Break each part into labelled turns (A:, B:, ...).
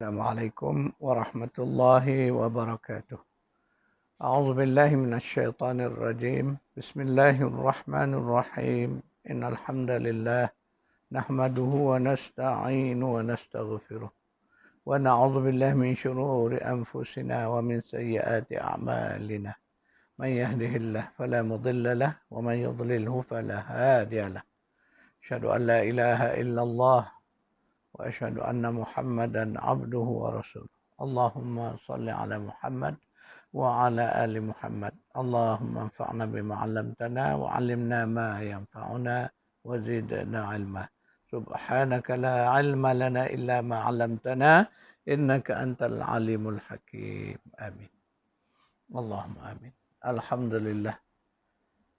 A: Assalamualaikum warahmatullahi wabarakatuh. A'udzu billahi minasyaitonir rajim. Bismillahirrahmanirrahim. Innal hamdalillah nahmaduhu wa nasta'inu wa nastaghfiruh. Wa na'udzu billahi min shururi anfusina wa min sayyiati a'malina. Man yahdihillahu fala mudilla lahu wa man yudlilhu fala hadiya lahu. Asyhadu an la ilaha illallah وأشهد أن محمدا عبده ورسوله اللهم صل على محمد وعلى آل محمد اللهم انفعنا بما علمتنا وعلمنا ما ينفعنا وزدنا علما سبحانك لا علم لنا إلا ما علمتنا إنك أنت العليم الحكيم آمين اللهم آمين. Alhamdulillah,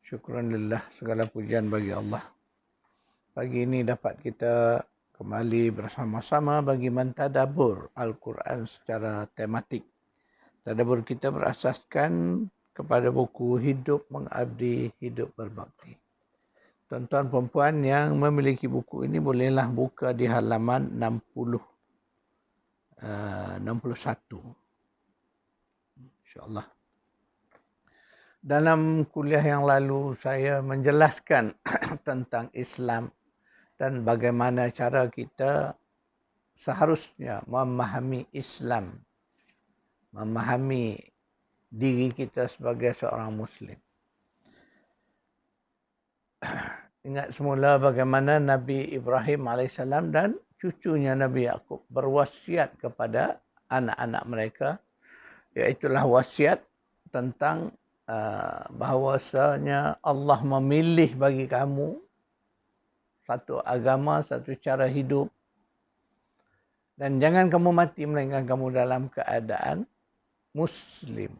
A: syukran lillah, segala pujian bagi Allah. Pagi ini dapat kita kembali bersama-sama bagi mentadabur Al-Quran secara tematik. Tadabur kita berasaskan kepada buku Hidup Mengabdi, Hidup Berbakti. Tuan-tuan perempuan yang memiliki buku ini bolehlah buka di halaman 61. InsyaAllah. Dalam kuliah yang lalu saya menjelaskan tentang Islam dan bagaimana cara kita seharusnya memahami Islam, memahami diri kita sebagai seorang Muslim. Ingat semula bagaimana Nabi Ibrahim AS dan cucunya Nabi Yaqub berwasiat kepada anak-anak mereka, iaitulah wasiat tentang bahawasanya Allah memilih bagi kamu satu agama, satu cara hidup. Dan jangan kamu mati melainkan kamu dalam keadaan Muslim.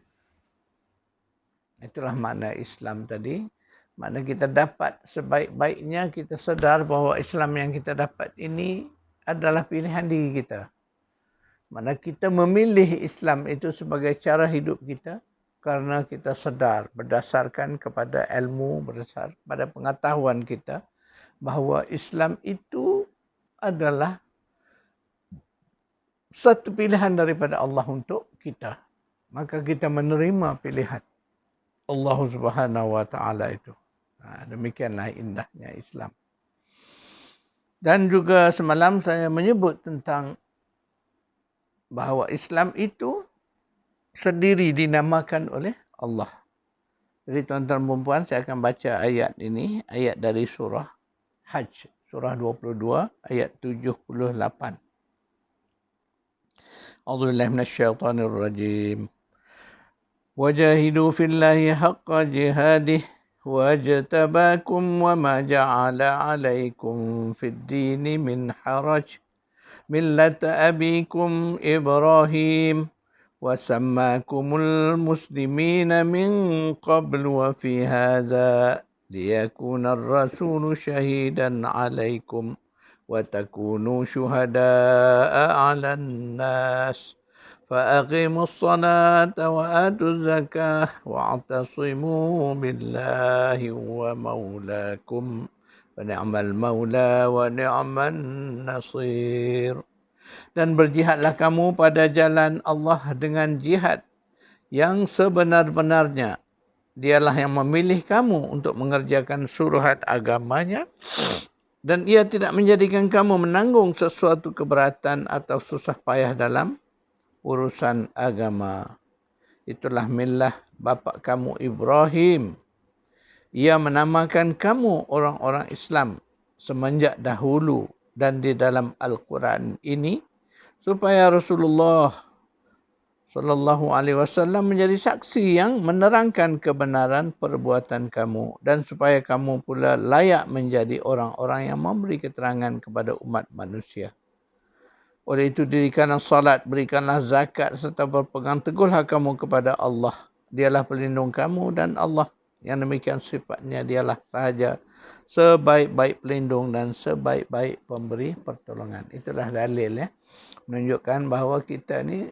A: Itulah makna Islam tadi. Makna kita dapat sebaik-baiknya kita sedar bahawa Islam yang kita dapat ini adalah pilihan diri kita. Makna kita memilih Islam itu sebagai cara hidup kita karena kita sedar berdasarkan kepada ilmu, berdasar pada pengetahuan kita bahawa Islam itu adalah satu pilihan daripada Allah untuk kita. Maka kita menerima pilihan Allah Subhanahu wa taala itu. Demikianlah indahnya Islam. Dan juga semalam saya menyebut tentang bahawa Islam itu sendiri dinamakan oleh Allah. Jadi tuan-tuan dan puan, saya akan baca ayat ini, ayat dari surah Hajj, surah 22 ayat 78. A'udzu billahi minasyaitonir rajim. Wajahidu fillahi haqqa jihadih wajtabakum wama ja'ala 'alaikum fid dini min haraj millata abikum Ibrahim وسماكم المسلمين من قبل وفي هذا ليكون الرسول شهيدا عليكم وتكونوا شهداء على الناس فأقيموا الصلاة وآتوا الزكاة واعتصموا بالله ومولاكم فنعم المولى ونعم النصير. Dan berjihadlah kamu pada jalan Allah dengan jihad yang sebenar-benarnya. Dialah yang memilih kamu untuk mengerjakan suruhan agamanya. Dan ia tidak menjadikan kamu menanggung sesuatu keberatan atau susah payah dalam urusan agama. Itulah millah bapa kamu Ibrahim. Ia menamakan kamu orang-orang Islam semenjak dahulu dan di dalam Al-Quran ini supaya Rasulullah sallallahu alaihi wasallam menjadi saksi yang menerangkan kebenaran perbuatan kamu dan supaya kamu pula layak menjadi orang-orang yang memberi keterangan kepada umat manusia. Oleh itu dirikanlah salat, berikanlah zakat serta berpegang teguhlah kamu kepada Allah. Dialah pelindung kamu dan Allah yang demikian sifatnya dialah sahaja sebaik-baik pelindung dan sebaik-baik pemberi pertolongan. Itulah dalil menunjukkan bahawa kita ni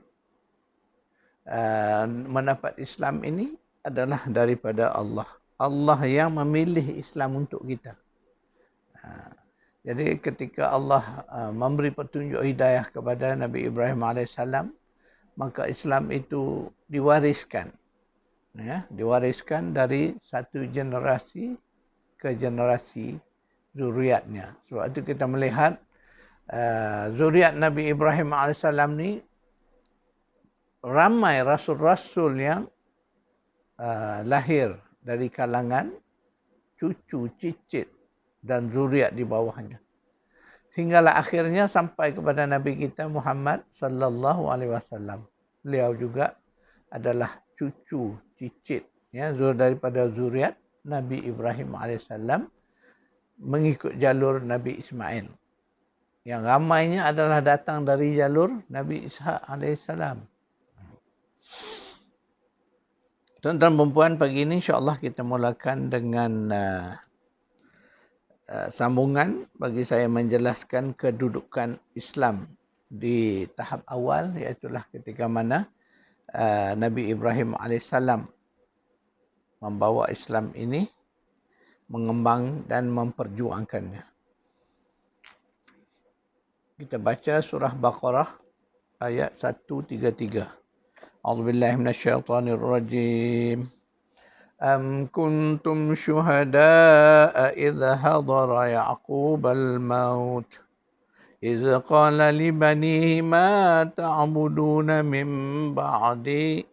A: mendapat Islam ini adalah daripada Allah. Allah yang memilih Islam untuk kita. Jadi ketika Allah memberi petunjuk hidayah kepada Nabi Ibrahim alaihissalam, maka Islam itu diwariskan, ya, diwariskan dari satu generasi ke generasi zuriatnya. Sebab itu kita melihat zuriat Nabi Ibrahim alaihissalam ni ramai rasul-rasul yang lahir dari kalangan cucu, cicit dan zuriat di bawahnya. Sehinggalah akhirnya sampai kepada Nabi kita Muhammad sallallahu alaihi wasallam. Beliau juga adalah cucu, cicit, ya, daripada zuriat Nabi Ibrahim alaihissalam mengikut jalur Nabi Ismail. Yang ramainya adalah datang dari jalur Nabi Ishaq alaihissalam. Tuan-tuan dan puan, pagi ini insya-Allah kita mulakan dengan sambungan bagi saya menjelaskan kedudukan Islam di tahap awal, iaitulah ketika mana Nabi Ibrahim alaihissalam membawa Islam ini, mengembang dan memperjuangkannya. Kita baca surah Baqarah ayat 133. A'udzubillahi minasyaitonir rajim. Am kuntum syuhada'a idza hadara Ya'qub al-maut idza qala li banihi ma ta'buduna min ba'di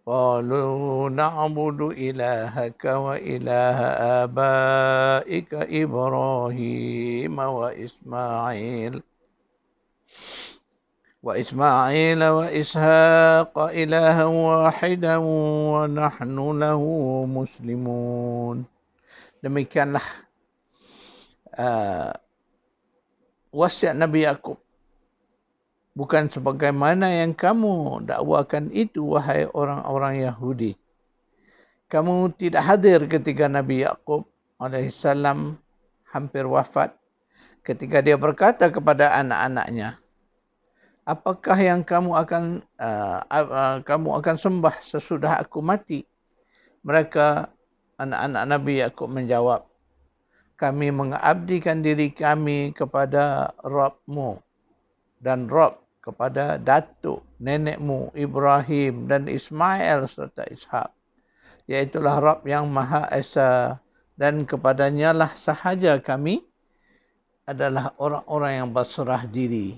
A: qalu na'budu ilahaka wa ilaha abaika Ibrahim wa Ismail wa Ishaq ilahan wahidan wa nahnu lahu muslimun. Demikianlah wasiat Nabi Yaqub. Bukan sebagaimana yang kamu dakwakan itu, wahai orang-orang Yahudi. Kamu tidak hadir ketika Nabi Yaqub alaihissalam hampir wafat, ketika dia berkata kepada anak-anaknya, apakah yang kamu akan sembah sesudah aku mati? Mereka, anak-anak Nabi Yaqub menjawab, kami mengabdikan diri kami kepada Rabbmu dan Rabb kepada datuk nenekmu Ibrahim dan Ismail serta Ishak, iaitulah Rabb yang Maha Esa, dan kepadanya lah sahaja kami adalah orang-orang yang berserah diri.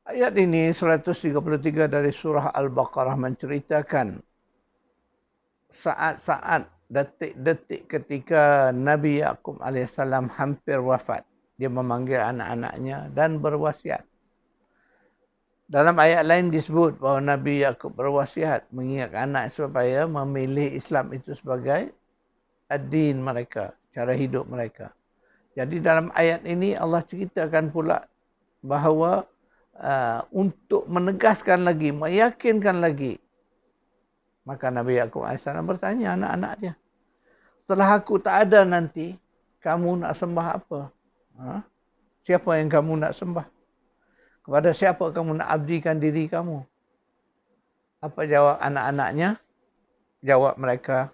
A: Ayat ini 133 dari surah Al-Baqarah menceritakan saat-saat, detik-detik ketika Nabi Yaqub alaihissalam hampir wafat. Dia memanggil anak-anaknya dan berwasiat. Dalam ayat lain disebut bahawa Nabi Yaqub berwasiat mengingatkan anak supaya memilih Islam itu sebagai ad-din mereka, cara hidup mereka. Jadi dalam ayat ini Allah ceritakan pula bahawa untuk menegaskan lagi, meyakinkan lagi, maka Nabi Yaqub AS bertanya anak-anaknya, setelah aku tak ada nanti, kamu nak sembah apa? Siapa yang kamu nak sembah? Kepada siapa kamu nak abdikan diri kamu? Apa jawab anak-anaknya? Jawab mereka,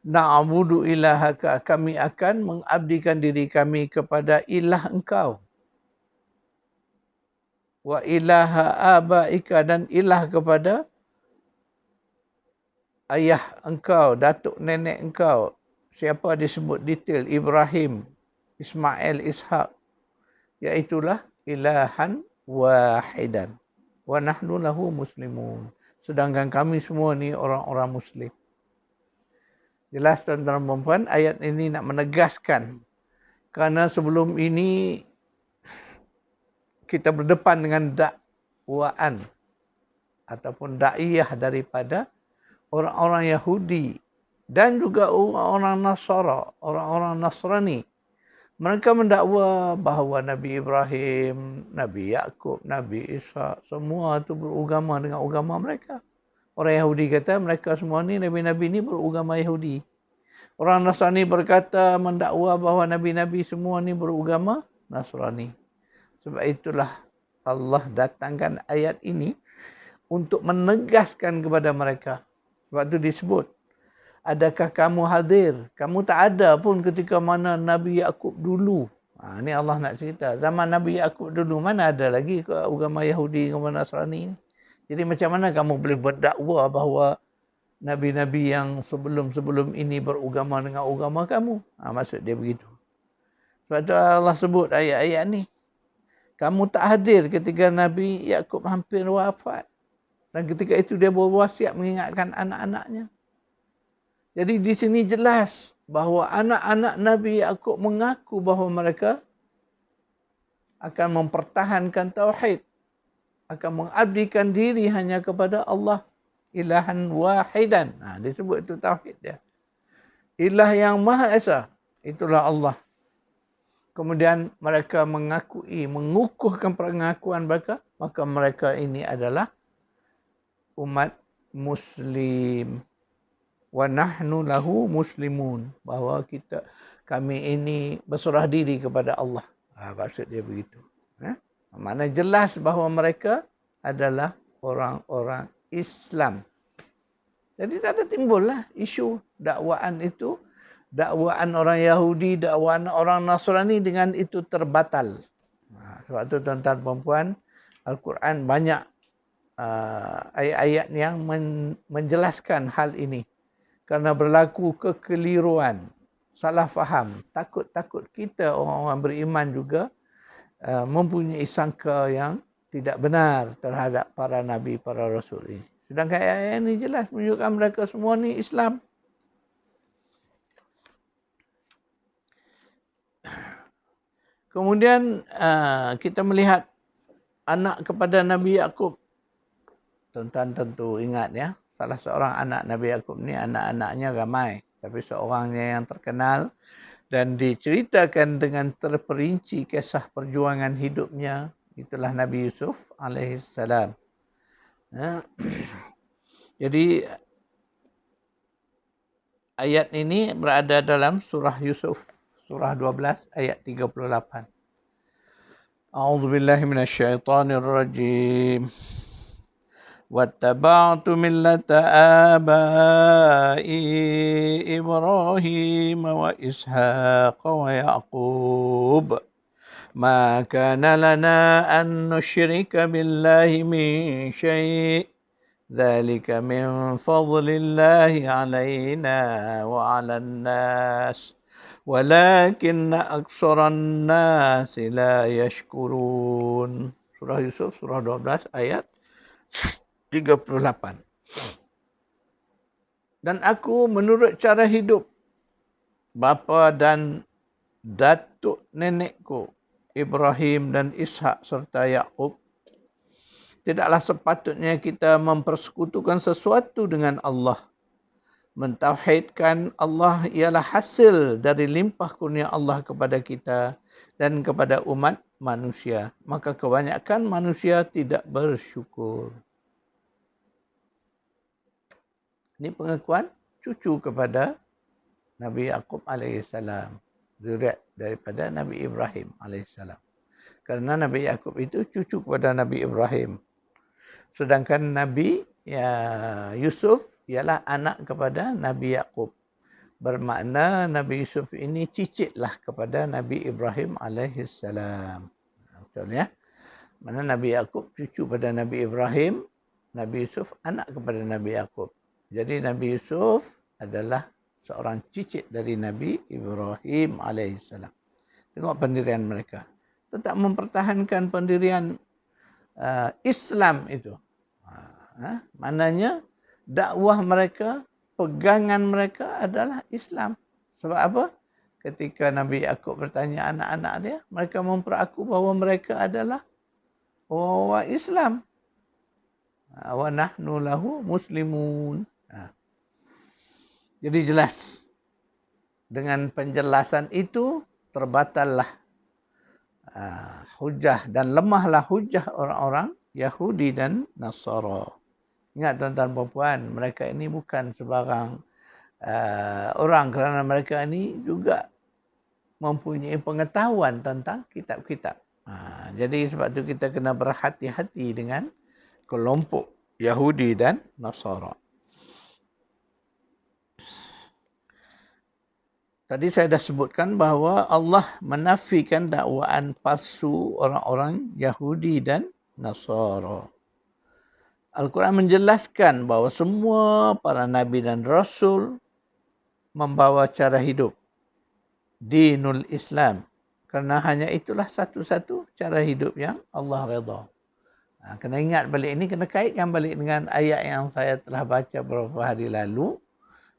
A: na'budu ilahaka, kami akan mengabdikan diri kami kepada ilah engkau. Wa ilaha abaika, dan ilah kepada ayah engkau, datuk nenek engkau. Siapa disebut detail? Ibrahim, Ismail, Ishaq. Iaitulah ilahan wahidan. Wa nahnu lahu muslimun. Sedangkan kami semua ni orang-orang Muslim. Jelas tuan-tuan dan puan, ayat ini nak menegaskan. Kerana sebelum ini kita berdepan dengan dakwaan ataupun daiyah daripada orang-orang Yahudi dan juga orang-orang Nasara, orang-orang Nasrani. Mereka mendakwa bahawa Nabi Ibrahim, Nabi Yaqub, Nabi Ishaq, semua itu beragama dengan agama mereka. Orang Yahudi kata mereka semua ni, Nabi-Nabi ni beragama Yahudi. Orang Nasrani berkata, mendakwa bahawa Nabi-Nabi semua ni beragama Nasrani. Sebab itulah Allah datangkan ayat ini untuk menegaskan kepada mereka. Sebab itu disebut, adakah kamu hadir? Kamu tak ada pun ketika mana Nabi Yaqub dulu. Ni Allah nak cerita. Zaman Nabi Yaqub dulu mana ada lagi agama Yahudi, agama Nasrani ni. Jadi macam mana kamu boleh berdakwa bahawa Nabi-Nabi yang sebelum-sebelum ini beragama dengan agama kamu? Maksud dia begitu. Sebab tu Allah sebut ayat-ayat ni. Kamu tak hadir ketika Nabi Yaqub hampir wafat. Dan ketika itu dia berwasiat mengingatkan anak-anaknya. Jadi di sini jelas bahawa anak-anak Nabi Yaqub mengaku bahawa mereka akan mempertahankan tauhid, akan mengabdikan diri hanya kepada Allah, ilahan wahidan. Disebut itu tauhid dia. Ilah yang Maha Esa, itulah Allah. Kemudian mereka mengakui, mengukuhkan pengakuan mereka, maka mereka ini adalah umat Muslim. Wa nahnu lahu muslimun. Bahawa kami ini berserah diri kepada Allah. Maksud dia begitu. Makna jelas bahawa mereka adalah orang-orang Islam. Jadi tak ada timbullah isu dakwaan itu. Dakwaan orang Yahudi, dakwaan orang Nasrani dengan itu terbatal. Sebab itu tuan-tuan dan puan, Al-Quran banyak ayat-ayat yang menjelaskan hal ini. Kerana berlaku kekeliruan, salah faham. Takut kita orang-orang beriman juga mempunyai sangka yang tidak benar terhadap para Nabi, para Rasul ini. Sedangkan ayat-ayat ini jelas menunjukkan mereka semua ni Islam. Kemudian kita melihat anak kepada Nabi Yaqub. Tuan-tuan tentu ingat ya, salah seorang anak Nabi Yaqub ni anak-anaknya ramai. Tapi seorangnya yang terkenal dan diceritakan dengan terperinci kisah perjuangan hidupnya. Itulah Nabi Yusuf alaihissalam. Jadi ayat ini berada dalam surah Yusuf. Surah 12 ayat 38. A'udzu billahi minasyaitonir rajim. Wattaba'tu millata abai Ibrahim wa Ishaq wa Yaqub. Ma kana lana an nusyrika billahi min syai'. Dzalika min fadlillahi 'alaina wa 'alan nas. Walakinna aksaran nasi la yashkurun. Surah Yusuf, surah 12 ayat 38. Dan aku menurut cara hidup bapa dan datuk nenekku Ibrahim dan Ishak serta Yaqub, tidaklah sepatutnya kita mempersekutukan sesuatu dengan Allah. Mentauhidkan Allah ialah hasil dari limpah kurnia Allah kepada kita dan kepada umat manusia. Maka kebanyakan manusia tidak bersyukur. Ini pengakuan cucu kepada Nabi Yaqub alaihissalam. Zuriat daripada Nabi Ibrahim alaihissalam. Kerana Nabi Yaqub itu cucu kepada Nabi Ibrahim. Sedangkan Nabi Yusuf ialah anak kepada Nabi Yaqub. Bermakna Nabi Yusuf ini cicitlah kepada Nabi Ibrahim alaihissalam. Betul ya? Mana Nabi Yaqub cucu pada Nabi Ibrahim, Nabi Yusuf anak kepada Nabi Yaqub. Jadi Nabi Yusuf adalah seorang cicit dari Nabi Ibrahim alaihissalam. Tengok pendirian mereka. Tetap mempertahankan pendirian Islam itu. Maknanya dakwah mereka, pegangan mereka adalah Islam. Sebab apa? Ketika Nabi Yaqub bertanya anak-anak dia, mereka memperaku bahawa mereka adalah orang Islam. Wa nahnu lahu muslimun. Jadi jelas. Dengan penjelasan itu, terbatallah hujah dan lemahlah hujah orang-orang Yahudi dan Nasara. Ingat tuan-tuan dan puan, mereka ini bukan sebarang orang kerana mereka ini juga mempunyai pengetahuan tentang kitab-kitab. Jadi sebab itu kita kena berhati-hati dengan kelompok Yahudi dan Nasara. Tadi saya dah sebutkan bahawa Allah menafikan dakwaan palsu orang-orang Yahudi dan Nasara. Al-Quran menjelaskan bahawa semua para nabi dan rasul membawa cara hidup dinul Islam. Kerana hanya itulah satu-satu cara hidup yang Allah redha. Kena ingat balik ini, kena kaitkan balik dengan ayat yang saya telah baca beberapa hari lalu.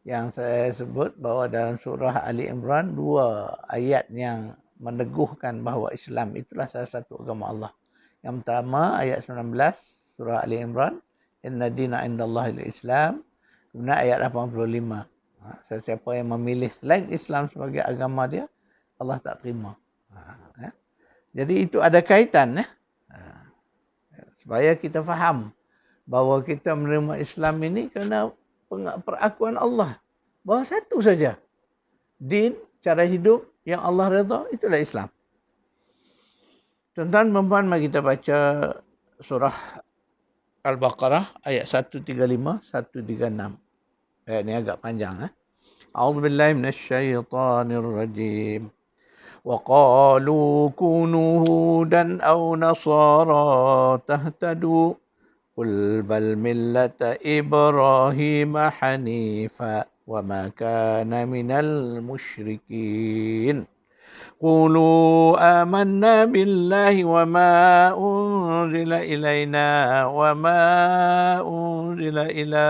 A: Yang saya sebut bahawa dalam surah Ali Imran, 2 ayat yang meneguhkan bahawa Islam itulah salah satu agama Allah. Yang pertama ayat 19 surah Ali Imran, inna dina indallahil Islam. Kemudian ayat 85. Sesiapa yang memilih selain Islam sebagai agama dia, Allah tak terima. Jadi itu ada kaitan supaya kita faham bahawa kita menerima Islam ini kerana perakuan Allah. Bahawa satu saja din, cara hidup yang Allah redha, itulah Islam. Tuan-tuan dan puan, mari kita baca surah Al-Baqarah ayat 135, 136. Ayat ni agak panjang. A'udzubillahi minasyaitanir rajim. وقالوا كونوا هودا أو نصارى تهتدوا قل بل ملة إبراهيم حنيفا وما كان من المشركين قولوا آمنا بالله وما أنزل إلينا وما أنزل إلى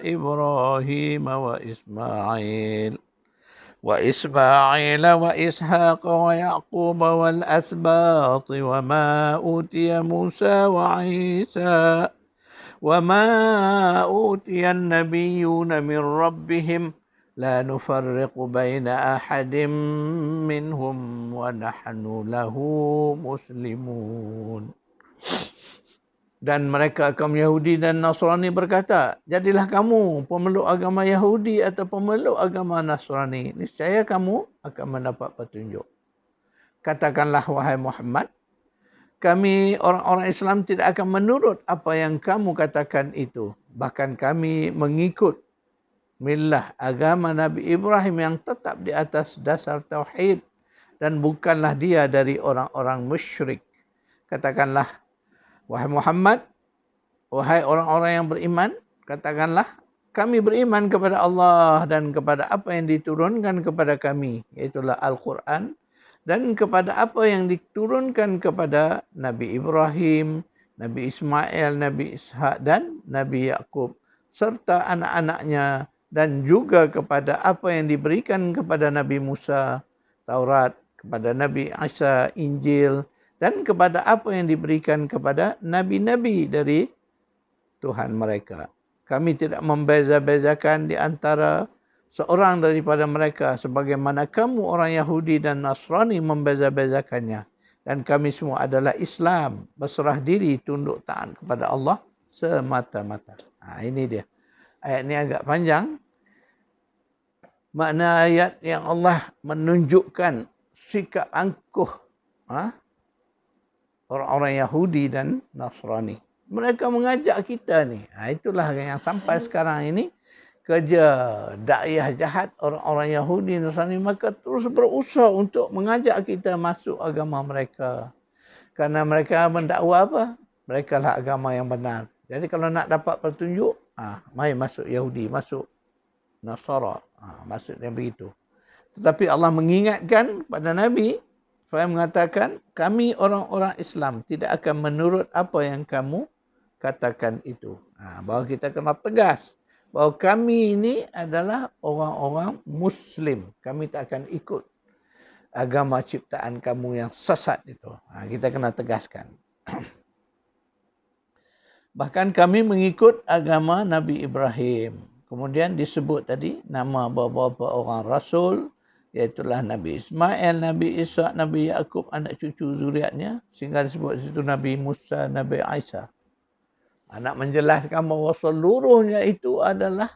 A: إبراهيم وإسماعيل وإسحاق ويعقوب والأسباط وما أوتي موسى وعيسى وما أوتي النبيون من ربهم لا نفرق بين أحد منهم ونحن له مسلمون. Dan mereka kaum Yahudi dan Nasrani berkata, jadilah kamu pemeluk agama Yahudi atau pemeluk agama Nasrani. Niscaya kamu akan mendapat petunjuk. Katakanlah wahai Muhammad, kami orang-orang Islam tidak akan menurut apa yang kamu katakan itu. Bahkan kami mengikut millah agama Nabi Ibrahim yang tetap di atas dasar tauhid. Dan bukanlah dia dari orang-orang musyrik. Katakanlah, wahai Muhammad, wahai orang-orang yang beriman, katakanlah, kami beriman kepada Allah dan kepada apa yang diturunkan kepada kami, iaitulah Al-Quran, dan kepada apa yang diturunkan kepada Nabi Ibrahim, Nabi Ismail, Nabi Ishak dan Nabi Yaqub, serta anak-anaknya, dan juga kepada apa yang diberikan kepada Nabi Musa, Taurat, kepada Nabi Isa, Injil, dan kepada apa yang diberikan kepada nabi-nabi dari Tuhan mereka. Kami tidak membeza-bezakan di antara seorang daripada mereka sebagaimana kamu orang Yahudi dan Nasrani membeza-bezakannya. Dan kami semua adalah Islam, berserah diri, tunduk taat kepada Allah semata-mata. Ini dia. Ayat ni agak panjang. Makna ayat yang Allah menunjukkan sikap angkuh orang-orang Yahudi dan Nasrani. Mereka mengajak kita ni. Itulah yang sampai sekarang ini kerja dakwah jahat orang-orang Yahudi dan Nasrani. Maka terus berusaha untuk mengajak kita masuk agama mereka. Kerana mereka mendakwa apa? Mereka lah agama yang benar. Jadi kalau nak dapat petunjuk, mari masuk Yahudi, masuk Nasara. Maksudnya begitu. Tetapi Allah mengingatkan pada Nabi, saya mengatakan, kami orang-orang Islam tidak akan menurut apa yang kamu katakan itu. Bahawa kita kena tegas bahawa kami ini adalah orang-orang Muslim. Kami tak akan ikut agama ciptaan kamu yang sesat itu. Kita kena tegaskan. Bahkan kami mengikut agama Nabi Ibrahim. Kemudian disebut tadi nama beberapa orang Rasul, iaitulah Nabi Ismail, Nabi Ishak, Nabi Yaqub, anak cucu zuriatnya. Sehingga disebut situ Nabi Musa, Nabi Isa. Nak menjelaskan bahawa seluruhnya itu adalah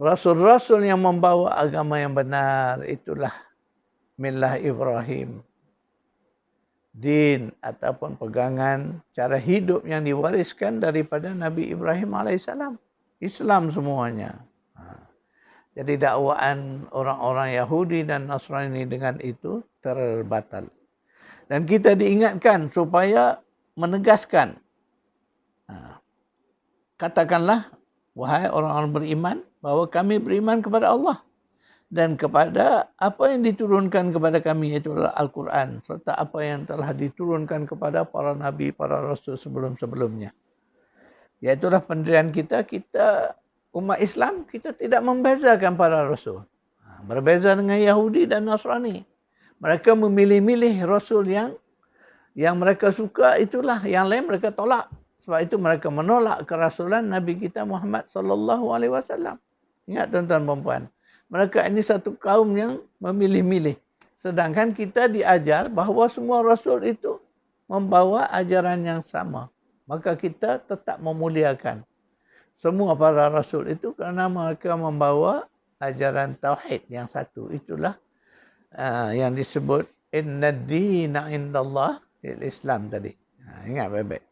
A: Rasul-Rasul yang membawa agama yang benar. Itulah millah Ibrahim. Din ataupun pegangan cara hidup yang diwariskan daripada Nabi Ibrahim AS. Islam semuanya. Jadi dakwaan orang-orang Yahudi dan Nasrani dengan itu terbatal. Dan kita diingatkan supaya menegaskan. Katakanlah, wahai orang-orang beriman, bahawa kami beriman kepada Allah dan kepada apa yang diturunkan kepada kami, iaitu Al-Quran, serta apa yang telah diturunkan kepada para nabi, para rasul sebelum-sebelumnya. Iaitulah pendirian kita umat Islam, kita tidak membezakan para rasul. Berbeza dengan Yahudi dan Nasrani. Mereka memilih-milih rasul yang mereka suka, itulah, yang lain mereka tolak. Sebab itu mereka menolak kerasulan Nabi kita Muhammad sallallahu alaihi wasallam. Ingat tuan-tuan dan puan, mereka ini satu kaum yang memilih-milih. Sedangkan kita diajar bahawa semua rasul itu membawa ajaran yang sama. Maka kita tetap memuliakan semua para rasul itu kerana mereka membawa ajaran tauhid yang satu. Itulah yang disebut inna ad-dina indallah al-Islam tadi. Ingat baik-baik.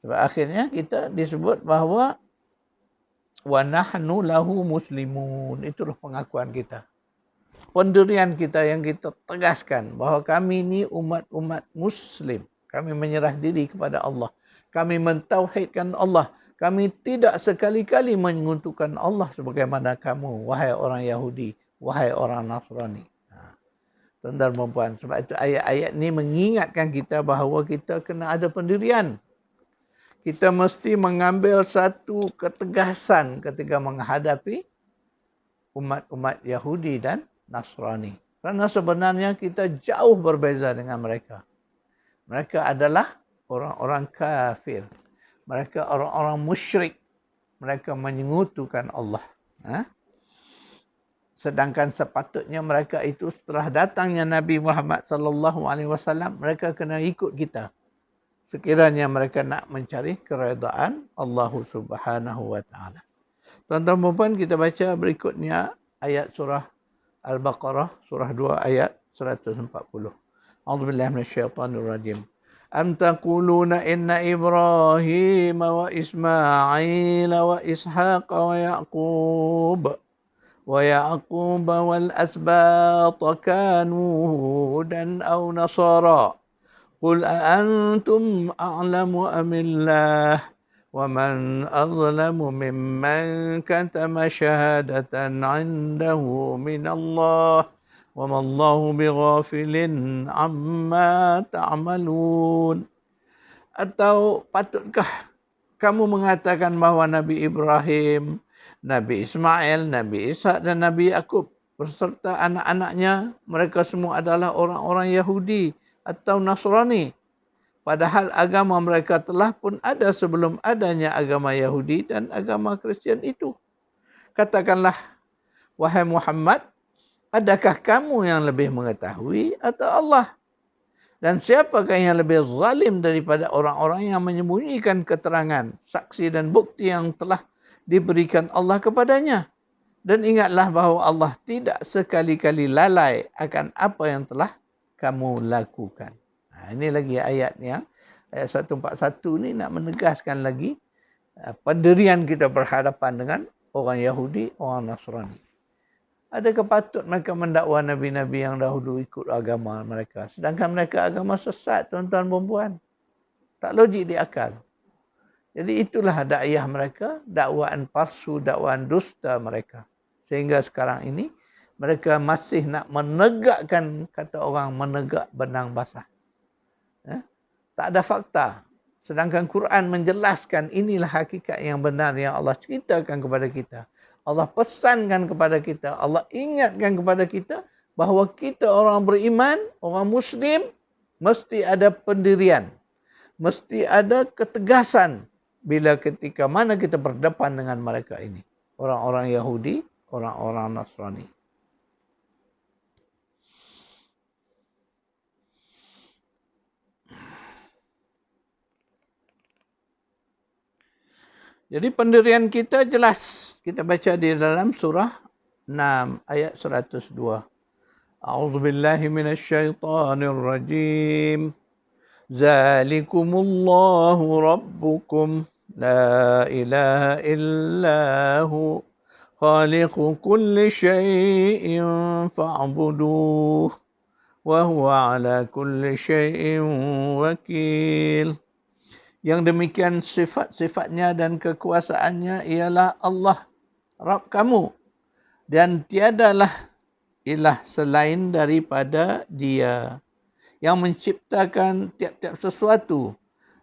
A: Sebab akhirnya kita disebut bahawa wa nahnu lahu muslimun. Itulah pengakuan kita. Pendirian kita yang kita tegaskan bahawa kami ini umat-umat muslim. Kami menyerah diri kepada Allah. Kami mentauhidkan Allah. Kami tidak sekali-kali menyekutukan Allah sebagaimana kamu, wahai orang Yahudi, wahai orang Nasrani. Tuan-tuan dan puan, sebab itu ayat-ayat ini mengingatkan kita bahawa kita kena ada pendirian. Kita mesti mengambil satu ketegasan ketika menghadapi umat-umat Yahudi dan Nasrani. Kerana sebenarnya kita jauh berbeza dengan mereka. Mereka adalah orang-orang kafir. Mereka orang-orang musyrik. Mereka menyekutukan Allah. Sedangkan sepatutnya mereka itu setelah datangnya Nabi Muhammad sallallahu alaihi wasallam, mereka kena ikut kita. Sekiranya mereka nak mencari keredaan Allah Subhanahu wa taala. Tuan-tuan dan puan, kita baca berikutnya ayat surah Al-Baqarah, surah 2 ayat 140. A'udzubillahi minasyaitonir rajim. Am taquluna inna Ibrahim wa Ismail wa Ishaq wa Yaqub wal asbat kanu hudan aw nasara. Qul a'antum a'lamu amillah wa man azlamu mimman katama syahadatan 'indahu minallah. Wa ma Allahu bighafilin amma ta'malun. Atau patutkah kamu mengatakan bahawa Nabi Ibrahim, Nabi Ismail, Nabi Ishak dan Nabi Yaqub beserta anak-anaknya, mereka semua adalah orang-orang Yahudi atau Nasrani, padahal agama mereka telah pun ada sebelum adanya agama Yahudi dan agama Kristian itu. Katakanlah, wahai Muhammad, adakah kamu yang lebih mengetahui atau Allah? Dan siapakah yang lebih zalim daripada orang-orang yang menyembunyikan keterangan, saksi dan bukti yang telah diberikan Allah kepadanya? Dan ingatlah bahawa Allah tidak sekali-kali lalai akan apa yang telah kamu lakukan. Ini lagi ayat 141 ni nak menegaskan lagi pendirian kita berhadapan dengan orang Yahudi, orang Nasrani. Adakah patut mereka mendakwa Nabi-Nabi yang dahulu ikut agama mereka? Sedangkan mereka agama sesat, tuan-tuan dan puan. Tak logik di akal. Jadi itulah dakwah mereka, dakwaan palsu, dakwaan dusta mereka. Sehingga sekarang ini mereka masih nak menegakkan, kata orang, menegak benang basah. Tak ada fakta. Sedangkan Quran menjelaskan inilah hakikat yang benar yang Allah ceritakan kepada kita. Allah pesankan kepada kita, Allah ingatkan kepada kita bahawa kita orang beriman, orang Muslim, mesti ada pendirian. Mesti ada ketegasan bila ketika mana kita berdepan dengan mereka ini. Orang-orang Yahudi, orang-orang Nasrani. Jadi pendirian kita jelas. Kita baca di dalam surah 6 ayat 102. A'udzubillahi minasyaitonir rajim. Zalikumullahu rabbukum la ilaha illahu khaliqu kulli syai'in fa'buduh wa huwa ala kulli syai'in wakil. Yang demikian sifat-sifatnya dan kekuasaannya ialah Allah, Rabb kamu, dan tiadalah ilah selain daripada Dia yang menciptakan tiap-tiap sesuatu.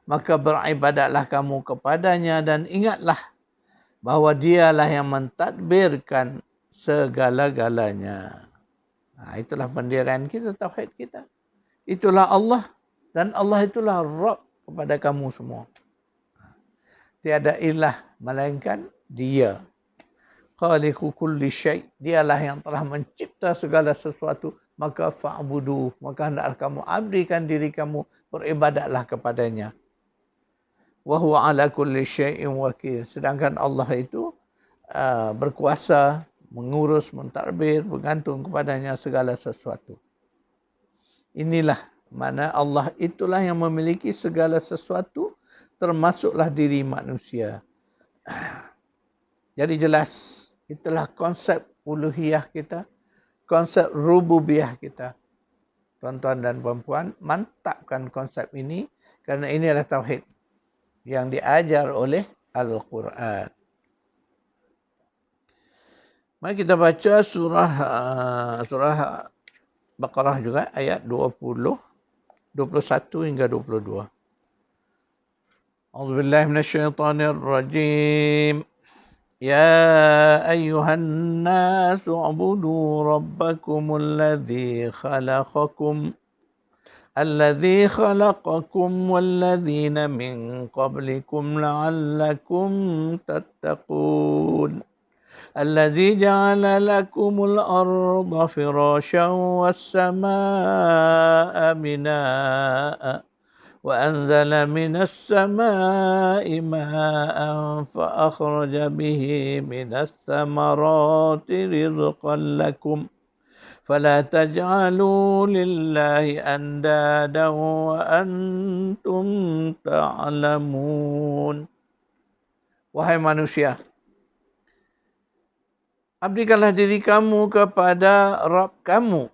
A: Maka beribadatlah kamu kepadanya dan ingatlah bahawa Dialah yang mentadbirkan segala-galanya. Itulah pendirian kita, tauhid kita. Itulah Allah, dan Allah itulah Rabb kepada kamu semua. Tiada ilah melainkan Dia. Khaliqu kulli syai'. Dialah yang telah mencipta segala sesuatu. Maka fa'budu. Maka hendaklah kamu abdikan diri kamu. Beribadatlah kepadanya. Wa huwa ala kulli syai'in wakil. Sedangkan Allah itu berkuasa, mengurus, mentadbir, bergantung kepadanya segala sesuatu. Inilah mana Allah itulah yang memiliki segala sesuatu, termasuklah diri manusia. Jadi jelas, itulah konsep uluhiyah kita, konsep rububiyah kita. Tuan-tuan dan puan-puan, mantapkan konsep ini, kerana ini adalah tauhid yang diajar oleh Al-Quran. Mari kita baca surah Baqarah juga, ayat 21 hingga 22. A'udzubillahi minasyaitonirrajim. Ya ayyuhan nasu ubudu rabbakumul ladzi khalaqakum walladzina min qablikum la'allakum tattaqun. الذي جعل لكم الأرض فراشا والسماء بناء وأنزل من السماء ماء فأخرج به من الثمرات رزقا لكم فلا تجعلوا لله أندادا وأنتم تعلمون. Wahai manusia, abdikanlah diri kamu kepada Rabb kamu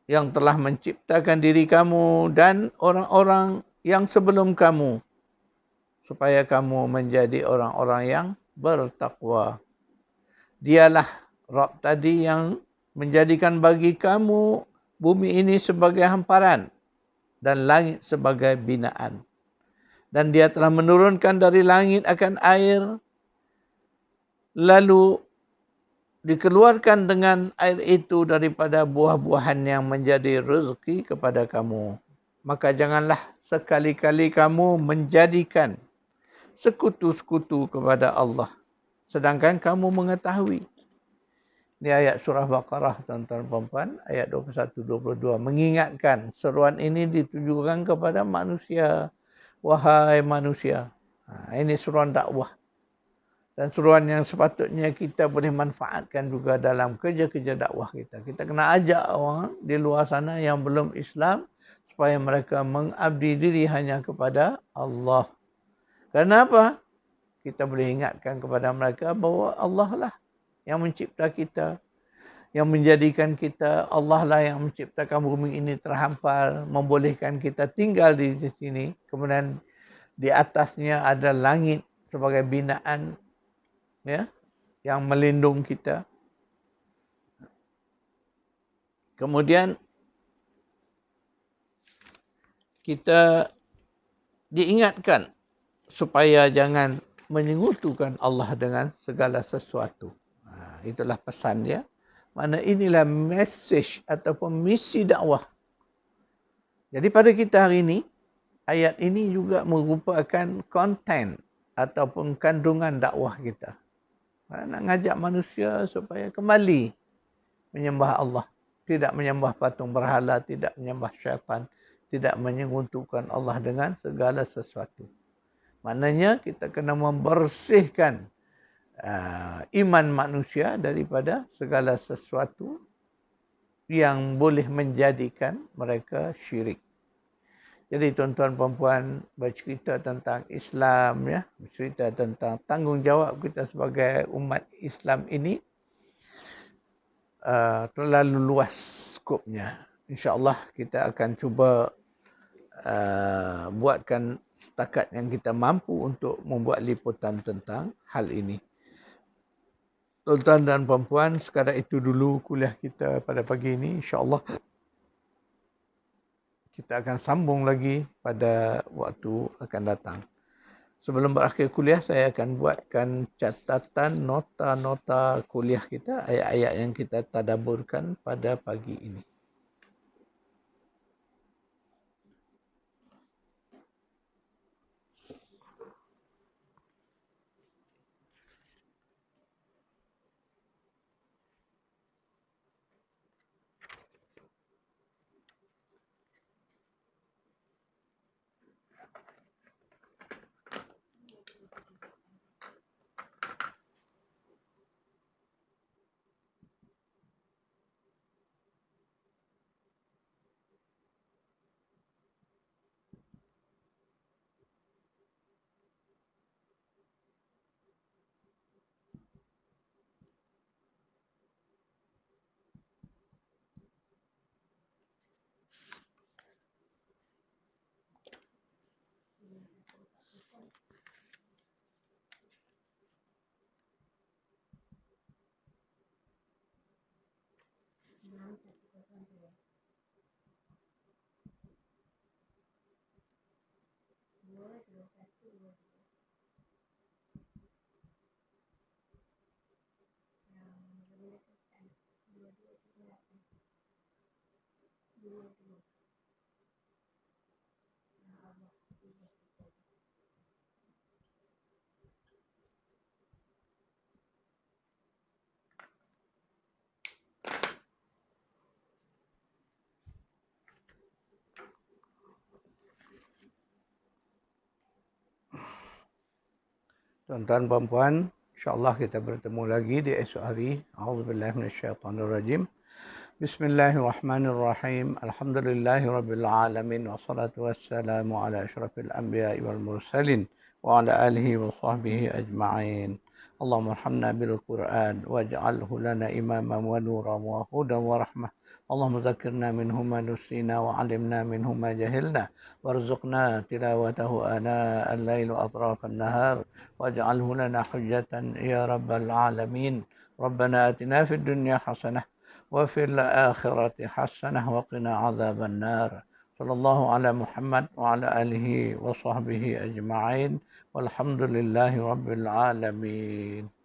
A: yang telah menciptakan diri kamu dan orang-orang yang sebelum kamu, supaya kamu menjadi orang-orang yang bertakwa. Dialah Rabb tadi yang menjadikan bagi kamu bumi ini sebagai hamparan dan langit sebagai binaan. Dan Dia telah menurunkan dari langit akan air, lalu dikeluarkan dengan air itu daripada buah-buahan yang menjadi rezeki kepada kamu. Maka janganlah sekali-kali kamu menjadikan sekutu-sekutu kepada Allah, sedangkan kamu mengetahui. Ini ayat surah Baqarah, tuan-tuan dan puan-puan, ayat 21-22. Mengingatkan, seruan ini ditujukan kepada manusia. Wahai manusia. Ini seruan dakwah. Dan seruan yang sepatutnya kita boleh manfaatkan juga dalam kerja-kerja dakwah kita. Kita kena ajak orang di luar sana yang belum Islam supaya mereka mengabdi diri hanya kepada Allah. Kenapa? Kita boleh ingatkan kepada mereka bahawa Allah lah yang mencipta kita, yang menjadikan kita. Allah lah yang menciptakan bumi ini terhampar, membolehkan kita tinggal di sini. Kemudian di atasnya ada langit sebagai binaan, ya, yang melindung kita. Kemudian kita diingatkan supaya jangan menyekutukan Allah dengan segala sesuatu. Itulah pesan dia. Mana inilah message ataupun misi dakwah. Jadi pada kita hari ini, ayat ini juga merupakan konten ataupun kandungan dakwah kita. Nak ngajak manusia supaya kembali menyembah Allah. Tidak menyembah patung berhala, tidak menyembah syaitan, tidak menyekutukan Allah dengan segala sesuatu. Maknanya kita kena membersihkan iman manusia daripada segala sesuatu yang boleh menjadikan mereka syirik. Jadi tuan-tuan puan-puan, bercerita tentang Islam ya, bercerita tentang tanggungjawab kita sebagai umat Islam ini terlalu luas skopnya. InsyaAllah kita akan cuba buatkan setakat yang kita mampu untuk membuat liputan tentang hal ini. Tuan-tuan dan puan-puan, sekadar itu dulu kuliah kita pada pagi ini. InsyaAllah kita akan sambung lagi pada waktu akan datang. Sebelum berakhir kuliah, saya akan buatkan catatan nota-nota kuliah kita, ayat-ayat yang kita tadaburkan pada pagi ini. Tuan-tuan dan puan, insyaAllah kita bertemu lagi di esok hari. A'udzubillahi minasyaitanirrajim. Bismillahirrahmanirrahim. Alhamdulillahirabbil alamin wassalatu wassalamu ala asyrafil anbiya'i wal mursalin wa ala alihi wa sahbihi ajma'in. Allahumma arhamna bil Qur'an waj'alhu lana imaman wa nuran wa hudan wa rahmah. اللهم ذكرنا منه ما نسينا وعلمنا منه ما جهلنا وارزقنا تلاوته آناء الليل وأطراف النهار واجعله لنا حجة يا رب العالمين. ربنا آتنا في الدنيا حسنة وفي الآخرة حسنة وقنا عذاب النار. صلى الله على محمد وعلى آله وصحبه أجمعين والحمد لله رب العالمين.